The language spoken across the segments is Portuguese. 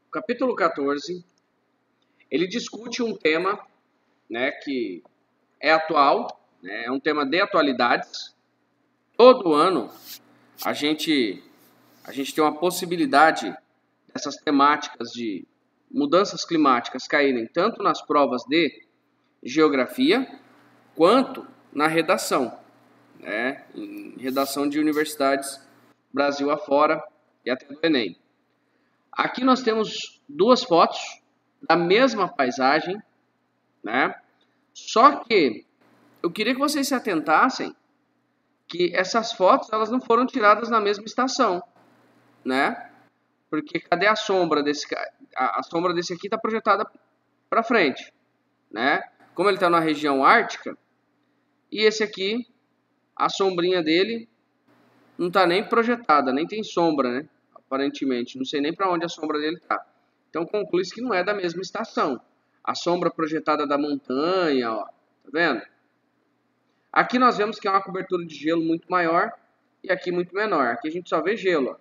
O capítulo 14, ele discute um tema, né, que é atual, né, é um tema de atualidades. Todo ano a gente tem uma possibilidade dessas temáticas de mudanças climáticas caírem tanto nas provas de geografia quanto na redação, né, em redação de universidades Brasil afora e até do Enem. Aqui nós temos duas fotos da mesma paisagem, né? Só que eu queria que vocês se atentassem que essas fotos elas não foram tiradas na mesma estação, né? Porque cadê a sombra desse a sombra desse aqui está projetada para frente, né? Como ele está na região ártica, e esse aqui, a sombrinha dele não está nem projetada, nem tem sombra, né? Aparentemente, não sei nem para onde a sombra dele está. Então conclui-se que não é da mesma estação. A sombra projetada da montanha, ó, tá vendo? Aqui nós vemos que é uma cobertura de gelo muito maior e aqui muito menor. Aqui a gente só vê gelo, ó.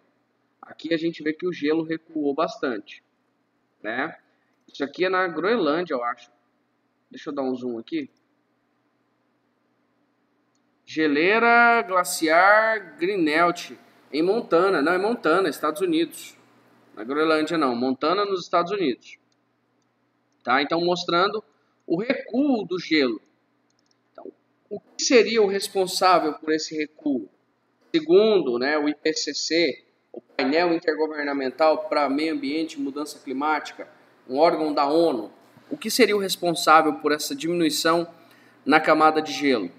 Aqui a gente vê que o gelo recuou bastante, né? Isso aqui é na Groenlândia, eu acho. Deixa eu dar um zoom aqui. Geleira glaciar Greenelt em Montana. Não, é Montana, Estados Unidos. Na Groenlândia não, Montana nos Estados Unidos. Tá? Então mostrando o recuo do gelo. Então, o que seria o responsável por esse recuo? Segundo, né, o IPCC, o painel intergovernamental para meio ambiente e mudança climática, um órgão da ONU, o que seria o responsável por essa diminuição na camada de gelo?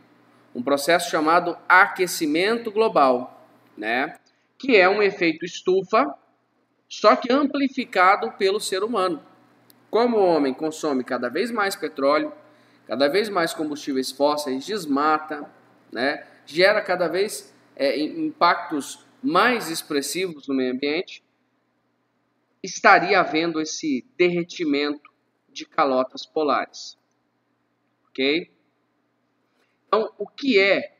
Um processo chamado aquecimento global, né? Que é um efeito estufa, só que amplificado pelo ser humano. Como o homem consome cada vez mais petróleo, cada vez mais combustíveis fósseis, desmata, né? Gera cada vez impactos mais expressivos no meio ambiente, estaria havendo esse derretimento de calotas polares. Ok? Então, o que é?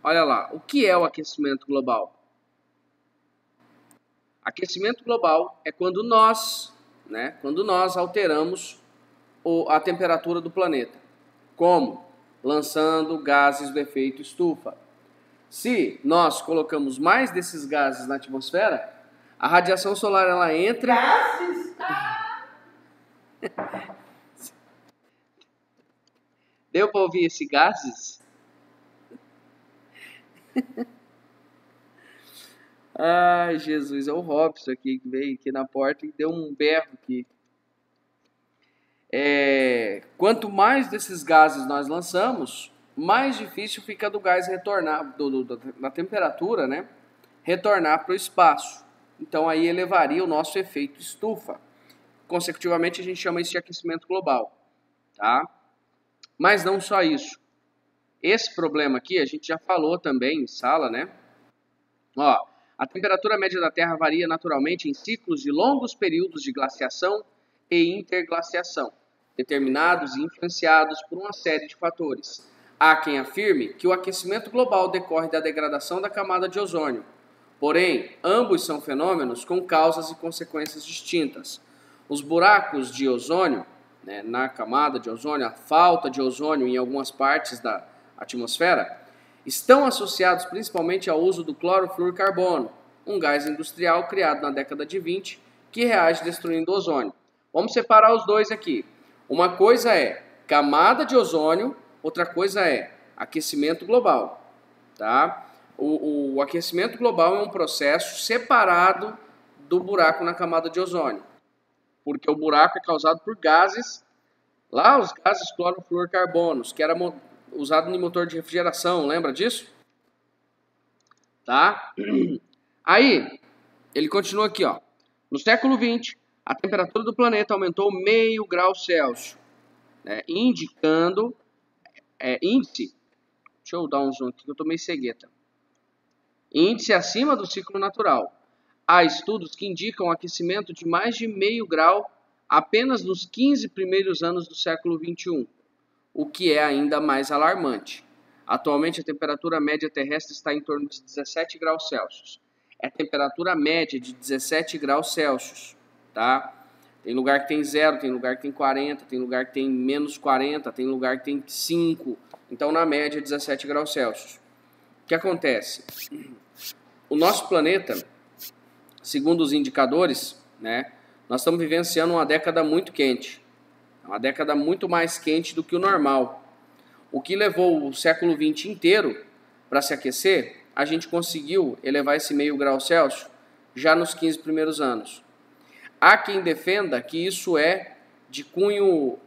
Olha lá, o que é o aquecimento global? Aquecimento global é quando nós alteramos a temperatura do planeta. Como? Lançando gases do efeito estufa. Se nós colocamos mais desses gases na atmosfera, a radiação solar ela entra... Gases? Deu para ouvir esse gases? Ai, Jesus, é o Robson aqui que veio aqui na porta e deu um berro aqui. Quanto mais desses gases nós lançamos, mais difícil fica do gás retornar, da temperatura, né? Retornar para o espaço. Então aí elevaria o nosso efeito estufa. Consecutivamente a gente chama isso de aquecimento global, tá? Mas não só isso. Esse problema aqui a gente já falou também em sala, né? Ó, a temperatura média da Terra varia naturalmente em ciclos de longos períodos de glaciação e interglaciação, determinados e influenciados por uma série de fatores. Há quem afirme que o aquecimento global decorre da degradação da camada de ozônio. Porém, ambos são fenômenos com causas e consequências distintas. Os buracos de ozônio, né, na camada de ozônio, a falta de ozônio em algumas partes da atmosfera, estão associados principalmente ao uso do clorofluorcarbono, um gás industrial criado na década de 20 que reage destruindo o ozônio. Vamos separar os dois aqui. Uma coisa é camada de ozônio, outra coisa é aquecimento global. Tá? O aquecimento global é um processo separado do buraco na camada de ozônio, porque o buraco é causado por gases, lá os gases clorofluorcarbonos, que era usado em motor de refrigeração, lembra disso? Tá? Aí, ele continua aqui, ó. No século XX, a temperatura do planeta aumentou meio grau Celsius, né, indicando índice, deixa eu dar um zoom aqui que eu tô meio cegueta, índice acima do ciclo natural. Há estudos que indicam um aquecimento de mais de meio grau apenas nos 15 primeiros anos do século XXI, o que é ainda mais alarmante. Atualmente, a temperatura média terrestre está em torno de 17 graus Celsius. É a temperatura média de 17 graus Celsius. tá? Tem lugar que tem 0, tem lugar que tem 40, tem lugar que tem menos 40, tem lugar que tem 5. Então, na média, 17 graus Celsius. O que acontece? O nosso planeta, segundo os indicadores, né, nós estamos vivenciando uma década muito quente. Uma década muito mais quente do que o normal. O que levou o século XX inteiro para se aquecer, a gente conseguiu elevar esse meio grau Celsius já nos 15 primeiros anos. Há quem defenda que isso é de cunho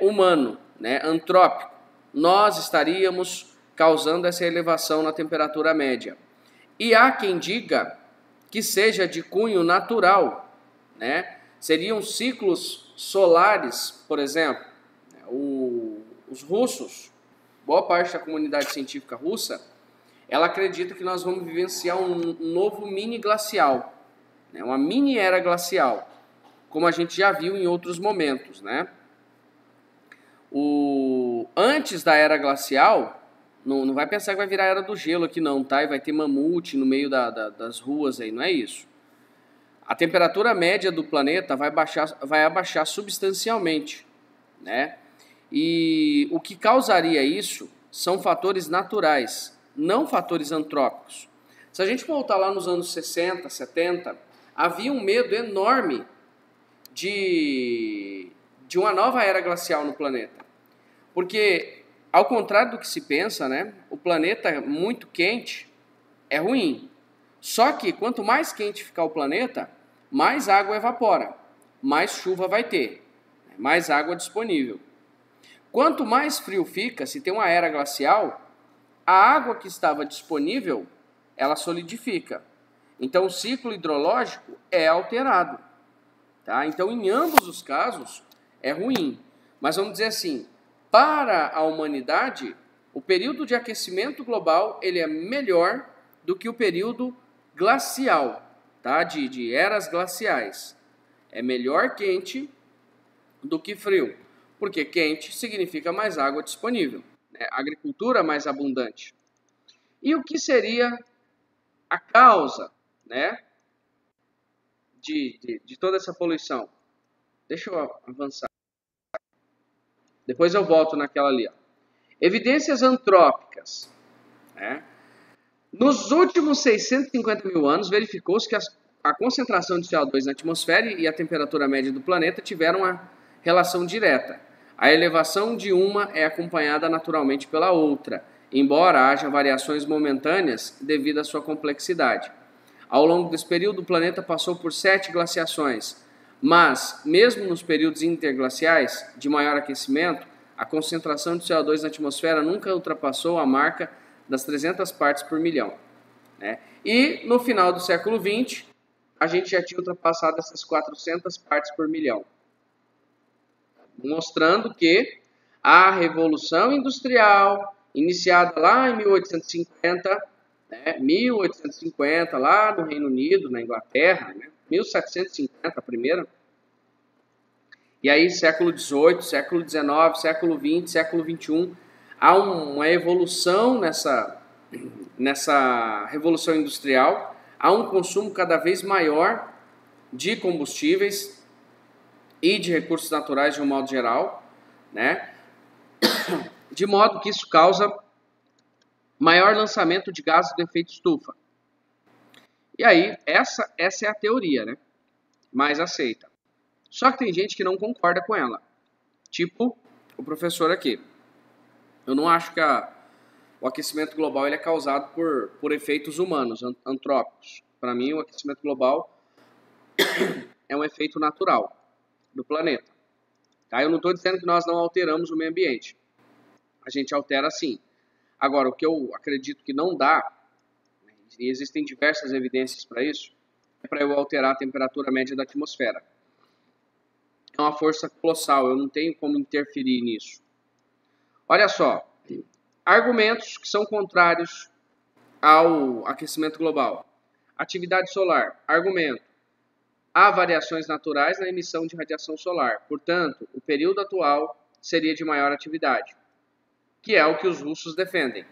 humano, né, antrópico. Nós estaríamos causando essa elevação na temperatura média. E há quem diga que seja de cunho natural, né? Seriam ciclos solares, por exemplo. Os russos, boa parte da comunidade científica russa, ela acredita que nós vamos vivenciar um novo mini glacial, né? Uma mini era glacial, como a gente já viu em outros momentos, né? Antes da era glacial, não vai pensar que vai virar a era do gelo aqui não, tá? E vai ter mamute no meio das ruas aí, não é isso. A temperatura média do planeta vai abaixar substancialmente, né? E o que causaria isso são fatores naturais, não fatores antrópicos. Se a gente voltar lá nos anos 60, 70, havia um medo enorme de uma nova era glacial no planeta. Porque, ao contrário do que se pensa, né, o planeta muito quente é ruim. Só que, quanto mais quente ficar o planeta, mais água evapora, mais chuva vai ter, mais água disponível. Quanto mais frio fica, se tem uma era glacial, a água que estava disponível, ela solidifica. Então, o ciclo hidrológico é alterado. Tá? Então, em ambos os casos, é ruim. Mas vamos dizer assim, para a humanidade, o período de aquecimento global ele é melhor do que o período glacial, tá? de eras glaciais. É melhor quente do que frio, porque quente significa mais água disponível, né? Agricultura mais abundante. E o que seria a causa, né, de toda essa poluição? Deixa eu avançar. Depois eu volto naquela ali. Ó. Evidências antrópicas. Né? Nos últimos 650 mil anos, verificou-se que a concentração de CO2 na atmosfera e a temperatura média do planeta tiveram uma relação direta. A elevação de uma é acompanhada naturalmente pela outra, embora haja variações momentâneas devido à sua complexidade. Ao longo desse período, o planeta passou por 7 glaciações, mas, mesmo nos períodos interglaciais de maior aquecimento, a concentração de CO2 na atmosfera nunca ultrapassou a marca das 300 partes por milhão. Né? E, no final do século XX, a gente já tinha ultrapassado essas 400 partes por milhão. Mostrando que a Revolução Industrial, iniciada lá em 1850, né, 1850 lá no Reino Unido, na Inglaterra, né, 1750 a primeira, e aí século XVIII, século XIX, século XX, século XXI, há uma evolução nessa Revolução Industrial, há um consumo cada vez maior de combustíveis e de recursos naturais de um modo geral, né? De modo que isso causa maior lançamento de gases do efeito estufa. E aí, essa é a teoria, né? Mais aceita. Só que tem gente que não concorda com ela. Tipo o professor aqui. Eu não acho que o aquecimento global ele é causado por efeitos humanos, antrópicos. Para mim, o aquecimento global é um efeito natural do planeta. Tá? Eu não estou dizendo que nós não alteramos o meio ambiente. A gente altera sim. Agora, o que eu acredito que não dá, e existem diversas evidências para isso, é para eu alterar a temperatura média da atmosfera. É uma força colossal, eu não tenho como interferir nisso. Olha só, argumentos que são contrários ao aquecimento global. Atividade solar, argumento. Há variações naturais na emissão de radiação solar, portanto, o período atual seria de maior atividade, que é o que os russos defendem.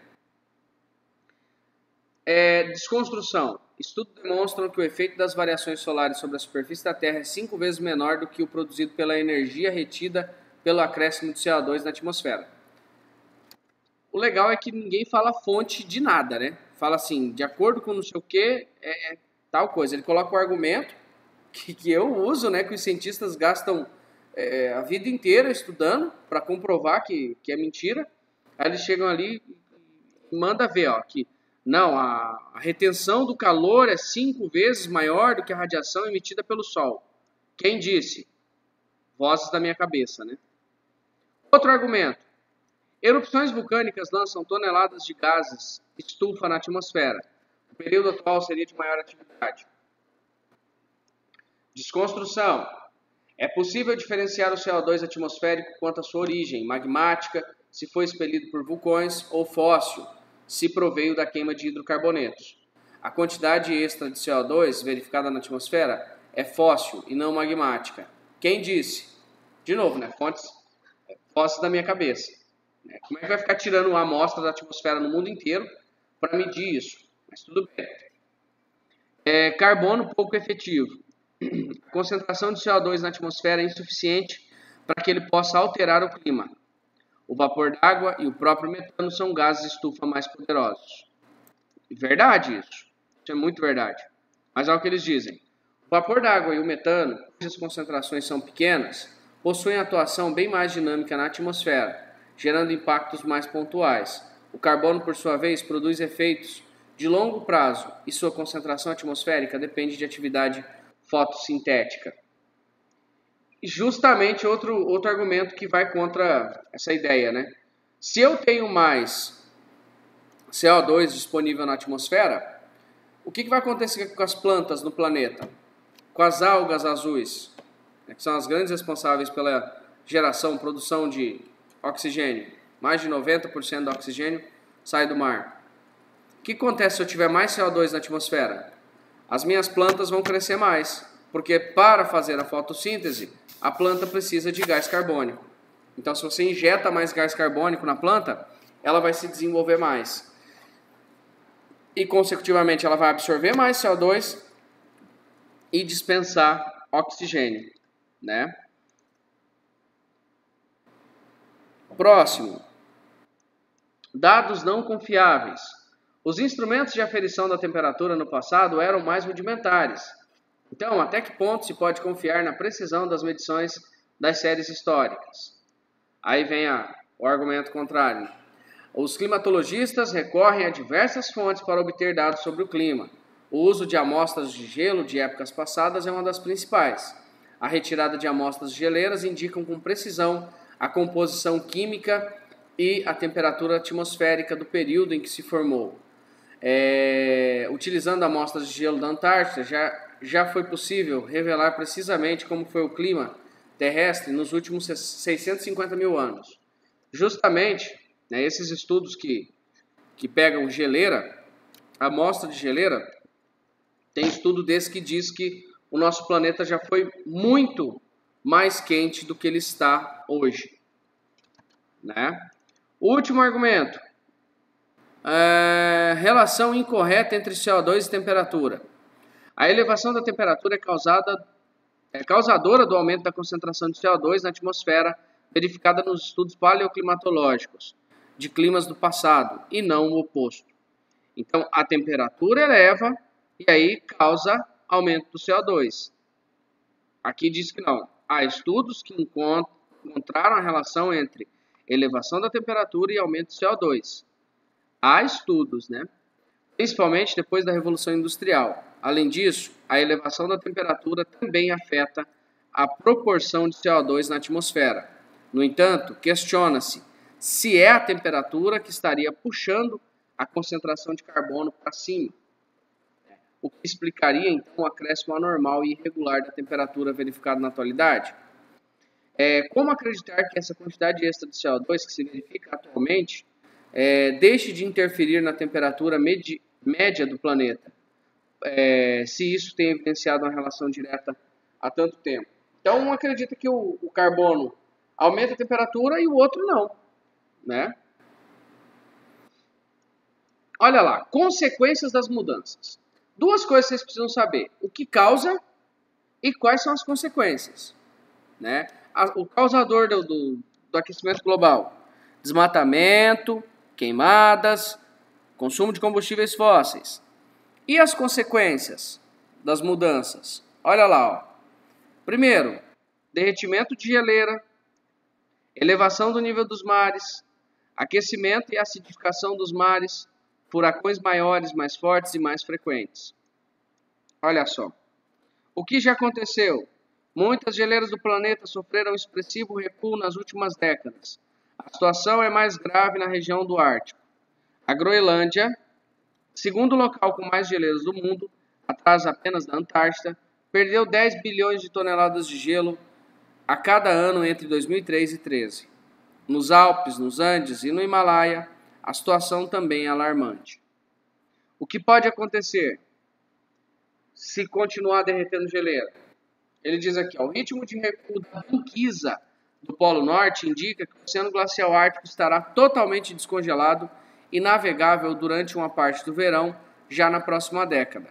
Desconstrução. Estudos demonstram que o efeito das variações solares sobre a superfície da Terra é 5 vezes menor do que o produzido pela energia retida pelo acréscimo de CO2 na atmosfera. O legal é que ninguém fala fonte de nada, né? Fala assim, de acordo com não sei o que, é tal coisa. Ele coloca o argumento que eu uso, né? Que os cientistas gastam a vida inteira estudando para comprovar que é mentira. Aí eles chegam ali e mandam ver, ó, que não, a retenção do calor é 5 vezes maior do que a radiação emitida pelo Sol. Quem disse? Vozes da minha cabeça, né? Outro argumento. Erupções vulcânicas lançam toneladas de gases estufa na atmosfera. O período atual seria de maior atividade. Desconstrução. É possível diferenciar o CO2 atmosférico quanto à sua origem, magmática, se foi expelido por vulcões, ou fóssil, se proveio da queima de hidrocarbonetos. A quantidade extra de CO2 verificada na atmosfera é fóssil e não magmática. Quem disse? De novo, né? Fontes da minha cabeça. Como é que vai ficar tirando uma amostra da atmosfera no mundo inteiro para medir isso? Mas tudo bem. Carbono pouco efetivo. A concentração de CO2 na atmosfera é insuficiente para que ele possa alterar o clima. O vapor d'água e o próprio metano são gases estufa mais poderosos. Verdade isso. Isso é muito verdade. Mas olha o que eles dizem. O vapor d'água e o metano, cujas concentrações são pequenas, possuem atuação bem mais dinâmica na atmosfera, gerando impactos mais pontuais. O carbono, por sua vez, produz efeitos de longo prazo e sua concentração atmosférica depende de atividade fotossintética. E justamente outro argumento que vai contra essa ideia, né? Se eu tenho mais CO2 disponível na atmosfera, o que vai acontecer com as plantas no planeta? Com as algas azuis, que são as grandes responsáveis pela geração, produção de oxigênio. Mais de 90% do oxigênio sai do mar. O que acontece se eu tiver mais CO2 na atmosfera? As minhas plantas vão crescer mais, porque para fazer a fotossíntese, a planta precisa de gás carbônico. Então, se você injeta mais gás carbônico na planta, ela vai se desenvolver mais. E, consecutivamente, ela vai absorver mais CO2 e dispensar oxigênio, né? Próximo. Dados não confiáveis. Os instrumentos de aferição da temperatura no passado eram mais rudimentares. Então, até que ponto se pode confiar na precisão das medições das séries históricas? Aí vem o argumento contrário. Os climatologistas recorrem a diversas fontes para obter dados sobre o clima. O uso de amostras de gelo de épocas passadas é uma das principais. A retirada de amostras de geleiras indicam com precisão a composição química e a temperatura atmosférica do período em que se formou. Utilizando amostras de gelo da Antártida, já foi possível revelar precisamente como foi o clima terrestre nos últimos 650 mil anos. Justamente, né, esses estudos que pegam geleira, amostra de geleira, tem estudo desse que diz que o nosso planeta já foi muito mais quente do que ele está hoje. Né? Último argumento. Relação incorreta entre CO2 e temperatura. A elevação da temperatura é causadora do aumento da concentração de CO2 na atmosfera verificada nos estudos paleoclimatológicos de climas do passado, e não o oposto. Então, a temperatura eleva e aí causa aumento do CO2. Aqui diz que não. Há estudos que encontraram a relação entre elevação da temperatura e aumento do CO2. Há estudos, né? Principalmente depois da Revolução Industrial. Além disso, a elevação da temperatura também afeta a proporção de CO2 na atmosfera. No entanto, questiona-se se é a temperatura que estaria puxando a concentração de carbono para cima, o que explicaria então o acréscimo anormal e irregular da temperatura verificado na atualidade. Como acreditar que essa quantidade extra de CO2 que se verifica atualmente deixe de interferir na temperatura média do planeta, se isso tem evidenciado uma relação direta há tanto tempo? Então, um acredita que o carbono aumenta a temperatura e o outro não, né? Olha lá, consequências das mudanças. Duas coisas vocês precisam saber: o que causa e quais são as consequências, né? O causador do aquecimento global: desmatamento, queimadas, consumo de combustíveis fósseis. E as consequências das mudanças? Olha lá, ó. Primeiro, derretimento de geleira, elevação do nível dos mares, aquecimento e acidificação dos mares, furacões maiores, mais fortes e mais frequentes. Olha só. O que já aconteceu? Muitas geleiras do planeta sofreram expressivo recuo nas últimas décadas. A situação é mais grave na região do Ártico. A Groenlândia, segundo local com mais geleiras do mundo, atrás apenas da Antártida, perdeu 10 bilhões de toneladas de gelo a cada ano entre 2003 e 2013. Nos Alpes, nos Andes e no Himalaia, a situação também é alarmante. O que pode acontecer se continuar derretendo geleira? Ele diz aqui, ó, o ritmo de recuo da banquisa do Polo Norte indica que o Oceano Glacial Ártico estará totalmente descongelado e navegável durante uma parte do verão, já na próxima década.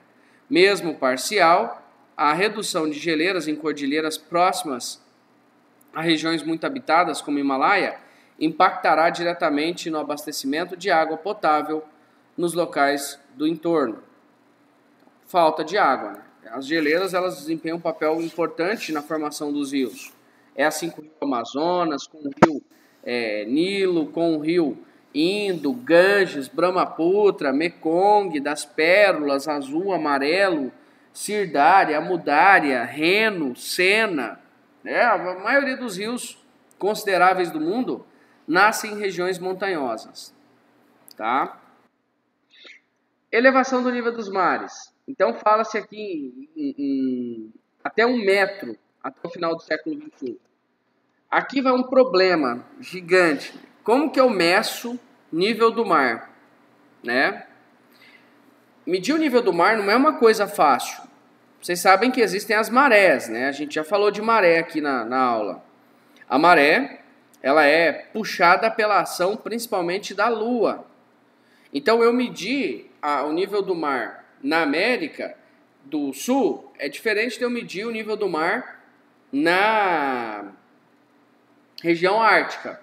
Mesmo parcial, a redução de geleiras em cordilheiras próximas a regiões muito habitadas, como o Himalaia, impactará diretamente no abastecimento de água potável nos locais do entorno. Falta de água, né? As geleiras, elas desempenham um papel importante na formação dos rios. É assim com o rio Amazonas, com o rio Nilo, com o rio Indo, Ganges, Brahmaputra, Mekong, das Pérolas, Azul, Amarelo, Sirdária, Amudária, Reno, Sena. A maioria dos rios consideráveis do mundo nascem em regiões montanhosas. Tá? Elevação do nível dos mares. Então fala-se aqui em até 1 metro até o final do século XXI. Aqui vai um problema gigante. Como que eu meço nível do mar? Né? Medir o nível do mar não é uma coisa fácil. Vocês sabem que existem as marés, né? A gente já falou de maré aqui na aula. A maré, ela é puxada pela ação principalmente da Lua. Então eu medir o nível do mar na América do Sul é diferente de eu medir o nível do mar na região ártica.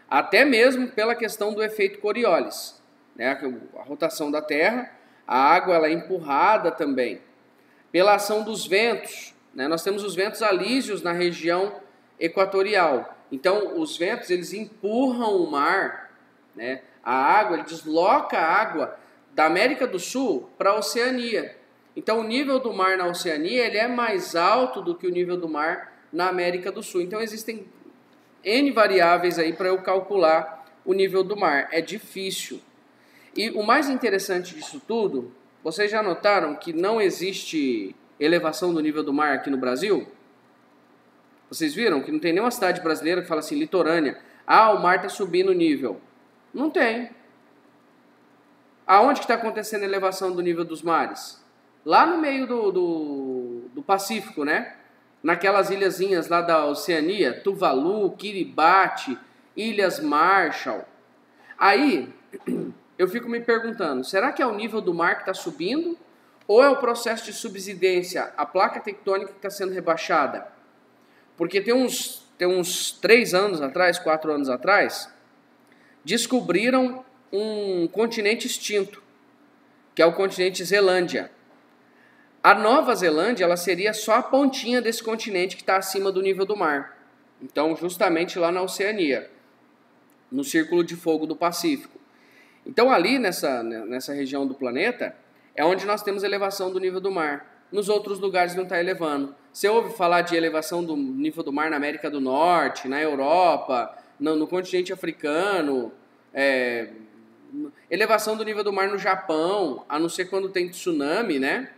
Até mesmo pela questão do efeito Coriolis, né? A rotação da Terra, a água ela é empurrada também. Pela ação dos ventos, né? Nós temos os ventos alísios na região equatorial. Então, os ventos eles empurram o mar, né? A água, ele desloca a água da América do Sul para a Oceania. Então, o nível do mar na Oceania ele é mais alto do que o nível do mar na América do Sul. Então, existem N variáveis aí para eu calcular o nível do mar. É difícil. E o mais interessante disso tudo, vocês já notaram que não existe elevação do nível do mar aqui no Brasil? Vocês viram que não tem nenhuma cidade brasileira que fala assim, litorânea, o mar está subindo o nível. Não tem. Aonde que está acontecendo a elevação do nível dos mares? Lá no meio do Pacífico, né? Naquelas ilhazinhas lá da Oceania, Tuvalu, Kiribati, Ilhas Marshall. Aí, eu fico me perguntando, será que é o nível do mar que está subindo? Ou é o processo de subsidência, a placa tectônica que está sendo rebaixada? Porque tem uns 3 anos atrás, 4 anos atrás, descobriram um continente extinto, que é o continente Zelândia. A Nova Zelândia ela seria só a pontinha desse continente que está acima do nível do mar. Então, justamente lá na Oceania, no Círculo de Fogo do Pacífico. Então, ali nessa região do planeta, é onde nós temos elevação do nível do mar. Nos outros lugares não está elevando. Você ouve falar de elevação do nível do mar na América do Norte, na Europa, no continente africano, elevação do nível do mar no Japão, a não ser quando tem tsunami, né?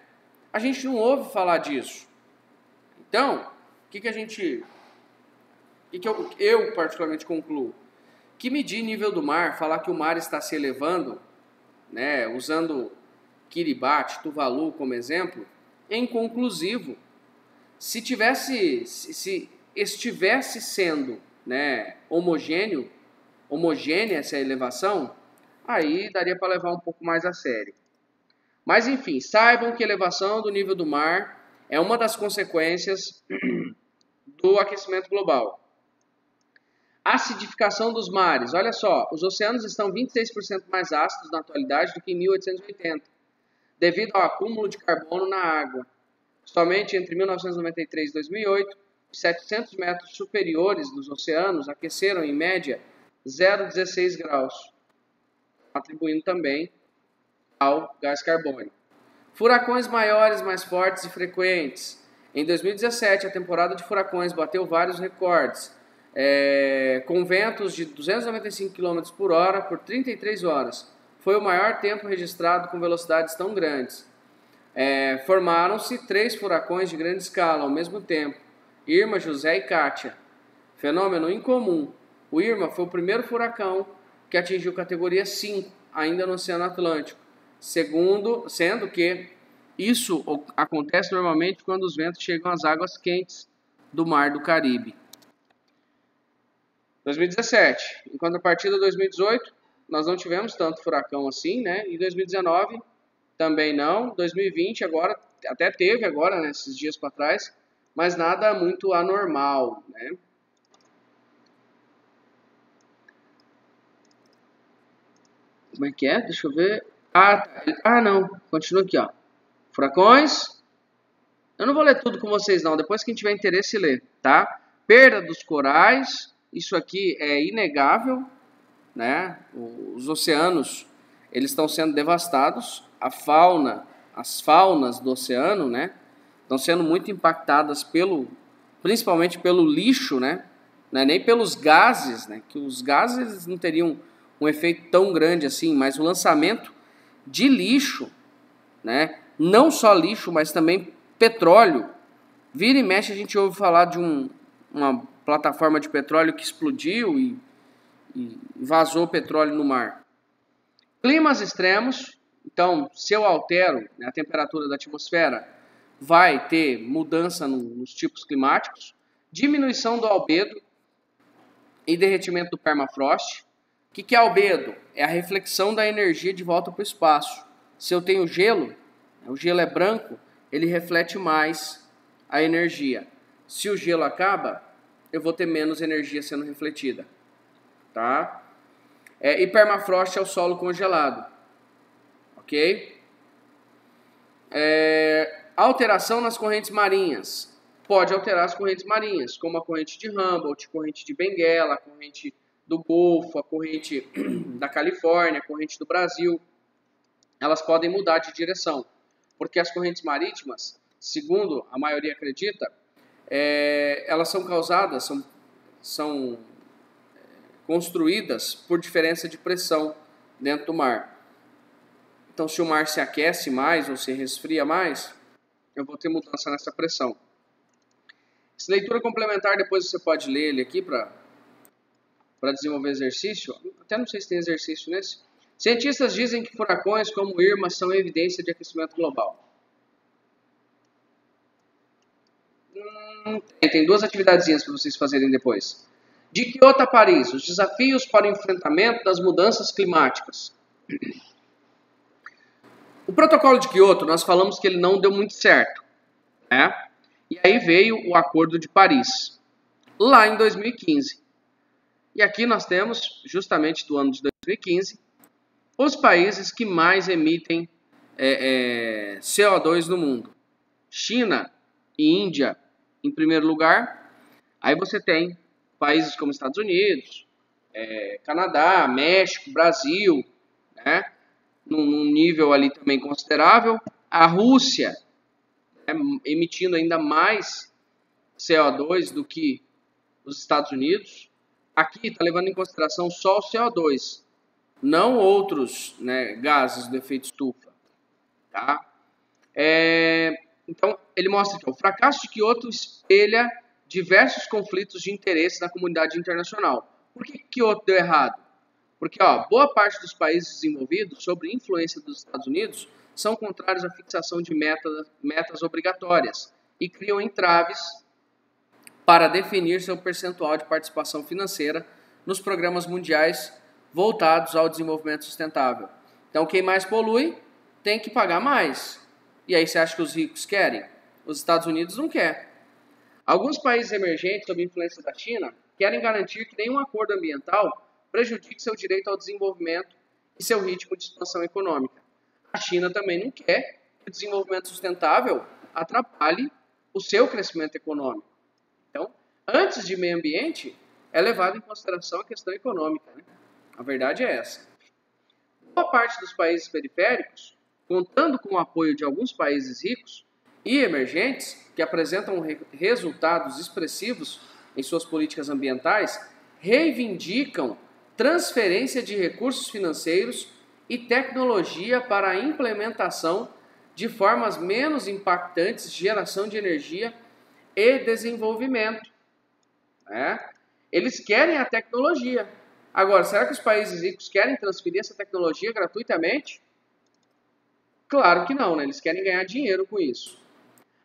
A gente não ouve falar disso. Então, o que eu particularmente concluo? Que medir nível do mar, falar que o mar está se elevando, né, usando Kiribati, Tuvalu como exemplo, é inconclusivo. Se estivesse sendo, né, homogênea essa elevação, aí daria para levar um pouco mais a sério. Mas enfim, saibam que a elevação do nível do mar é uma das consequências do aquecimento global. Acidificação dos mares. Olha só, os oceanos estão 26% mais ácidos na atualidade do que em 1880, devido ao acúmulo de carbono na água. Somente entre 1993 e 2008, 700 metros superiores dos oceanos aqueceram em média 0,16 graus, atribuindo também ao gás carbônico. Furacões maiores, mais fortes e frequentes. Em 2017, a temporada de furacões bateu vários recordes, com ventos de 295 km por hora por 33 horas. Foi o maior tempo registrado com velocidades tão grandes. Formaram-se 3 furacões de grande escala ao mesmo tempo: Irma, José e Kátia. Fenômeno incomum. O Irma foi o primeiro furacão que atingiu categoria 5, ainda no Oceano Atlântico, sendo que isso acontece normalmente quando os ventos chegam às águas quentes do Mar do Caribe. 2017. Em contrapartida, 2018, nós não tivemos tanto furacão assim, né? E 2019 também não. 2020 agora, até teve agora, né, esses dias para trás, mas nada muito anormal, né? Como é que é? Deixa eu ver. Não. Continua aqui, ó. Furacões. Eu não vou ler tudo com vocês, não. Depois, quem tiver interesse, lê, tá? Perda dos corais. Isso aqui é inegável, né? Os oceanos, eles estão sendo devastados. As faunas do oceano, né, estão sendo muito impactadas principalmente pelo lixo, né? Não é nem pelos gases, né? Que os gases não teriam um efeito tão grande assim, mas o lançamento de lixo, né? Não só lixo, mas também petróleo. Vira e mexe a gente ouve falar de uma plataforma de petróleo que explodiu e vazou petróleo no mar. Climas extremos. Então, se eu altero, né, a temperatura da atmosfera, vai ter mudança nos tipos climáticos. Diminuição do albedo e derretimento do permafrost. O que é albedo? É a reflexão da energia de volta para o espaço. Se eu tenho gelo, o gelo é branco, ele reflete mais a energia. Se o gelo acaba, eu vou ter menos energia sendo refletida. Tá? E permafrost é o solo congelado. Ok? Alteração nas correntes marinhas. Pode alterar as correntes marinhas, como a corrente de Humboldt, a corrente de Benguela, a corrente do Golfo, a corrente da Califórnia, a corrente do Brasil. Elas podem mudar de direção, porque as correntes marítimas, segundo a maioria acredita, elas são causadas, são construídas por diferença de pressão dentro do mar. Então, se o mar se aquece mais ou se resfria mais, eu vou ter mudança nessa pressão. Essa leitura complementar, depois você pode ler ele aqui para desenvolver exercício. Até não sei se tem exercício nesse. Cientistas dizem que furacões como Irma são evidência de aquecimento global. Tem 2 atividadezinhas para vocês fazerem depois. De Kyoto a Paris, os desafios para o enfrentamento das mudanças climáticas. O protocolo de Kyoto, nós falamos que ele não deu muito certo, né? E aí veio o Acordo de Paris, lá em 2015. E aqui nós temos, justamente do ano de 2015, os países que mais emitem CO2 no mundo. China e Índia em primeiro lugar. Aí você tem países como Estados Unidos, Canadá, México, Brasil, né, num nível ali também considerável. A Rússia, emitindo ainda mais CO2 do que os Estados Unidos. Aqui está levando em consideração só o CO2, não outros, né, gases do efeito estufa. Tá? Então, ele mostra que o fracasso de Kyoto espelha diversos conflitos de interesse na comunidade internacional. Por que Kyoto deu errado? Porque boa parte dos países desenvolvidos, sob influência dos Estados Unidos, são contrários à fixação de metas obrigatórias e criam entraves para definir seu percentual de participação financeira nos programas mundiais voltados ao desenvolvimento sustentável. Então, quem mais polui tem que pagar mais. E aí você acha que os ricos querem? Os Estados Unidos não querem. Alguns países emergentes, sob influência da China, querem garantir que nenhum acordo ambiental prejudique seu direito ao desenvolvimento e seu ritmo de expansão econômica. A China também não quer que o desenvolvimento sustentável atrapalhe o seu crescimento econômico. Então, antes de meio ambiente, é levado em consideração a questão econômica, né? A verdade é essa. Boa parte dos países periféricos, contando com o apoio de alguns países ricos e emergentes, que apresentam resultados expressivos em suas políticas ambientais, reivindicam transferência de recursos financeiros e tecnologia para a implementação de formas menos impactantes de geração de energia e desenvolvimento. Eles querem a tecnologia. Agora, será que os países ricos querem transferir essa tecnologia gratuitamente? Claro que não, né? Eles querem ganhar dinheiro com isso.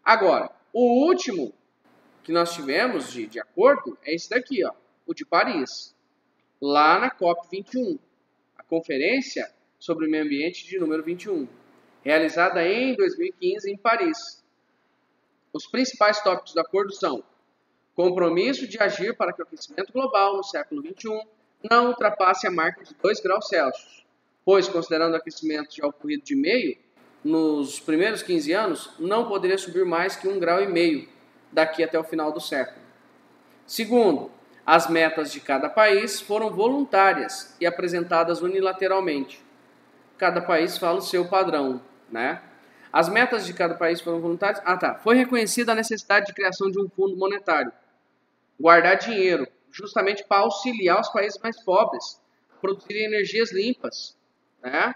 Agora, o último que nós tivemos de acordo é esse daqui, ó, o de Paris, lá na COP21, a Conferência sobre o Meio Ambiente de número 21, realizada em 2015 em Paris. Os principais tópicos do acordo são: compromisso de agir para que o aquecimento global no século XXI não ultrapasse a marca de 2 graus Celsius, pois, considerando o aquecimento já ocorrido de meio, nos primeiros 15 anos, não poderia subir mais que 1,5 graus daqui até o final do século. Segundo, as metas de cada país foram voluntárias e apresentadas unilateralmente. Cada país fala o seu padrão, né? As metas de cada país foram voluntárias. Foi reconhecida a necessidade de criação de um fundo monetário, guardar dinheiro, justamente para auxiliar os países mais pobres a produzirem energias limpas, né?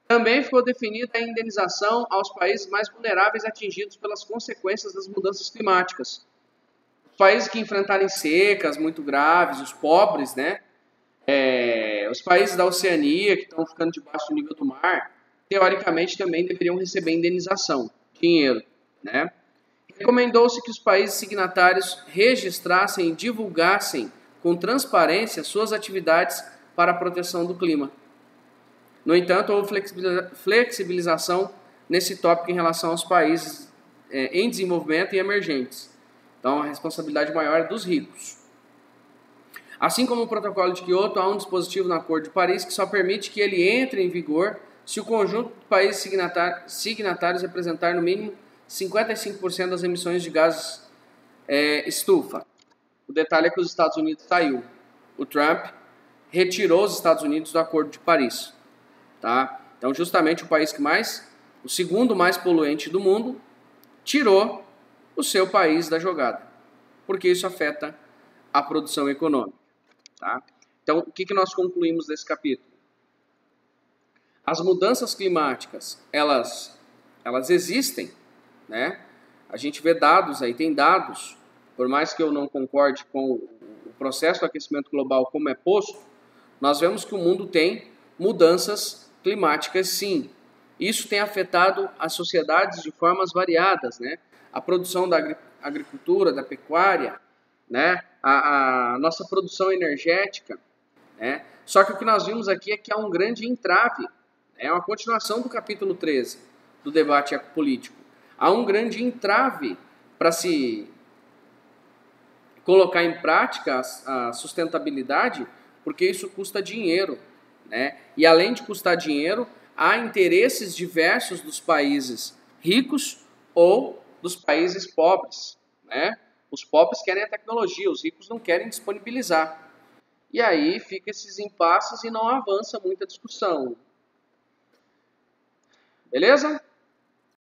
Também ficou definida a indenização aos países mais vulneráveis atingidos pelas consequências das mudanças climáticas. Os países que enfrentarem secas muito graves, os pobres, né? Os países da Oceania que estão ficando debaixo do nível do mar, teoricamente também deveriam receber indenização, dinheiro, né? Recomendou-se que os países signatários registrassem e divulgassem com transparência suas atividades para a proteção do clima. No entanto, houve flexibilização nesse tópico em relação aos países em desenvolvimento e emergentes. Então, a responsabilidade maior é dos ricos. Assim como o protocolo de Kyoto, há um dispositivo no Acordo de Paris que só permite que ele entre em vigor se o conjunto de países signatários representar no mínimo 55% das emissões de gases estufa. O detalhe é que os Estados Unidos saiu. O Trump retirou os Estados Unidos do Acordo de Paris. Tá? Então, justamente o segundo mais poluente do mundo, tirou o seu país da jogada, porque isso afeta a produção econômica. Tá? Então, o que nós concluímos desse capítulo? As mudanças climáticas, elas existem, né? A gente vê dados aí, tem dados, por mais que eu não concorde com o processo do aquecimento global como é posto, nós vemos que o mundo tem mudanças climáticas, sim. Isso tem afetado as sociedades de formas variadas, né? A produção da agricultura, da pecuária, né? A nossa produção energética, né? Só que o que nós vimos aqui é que há um grande entrave, é uma continuação do capítulo 13 do debate ecopolítico. Há um grande entrave para se colocar em prática a sustentabilidade, porque isso custa dinheiro, né? E além de custar dinheiro, há interesses diversos dos países ricos ou dos países pobres, né? Os pobres querem a tecnologia, os ricos não querem disponibilizar. E aí fica esses impasses e não avança muita discussão. Beleza?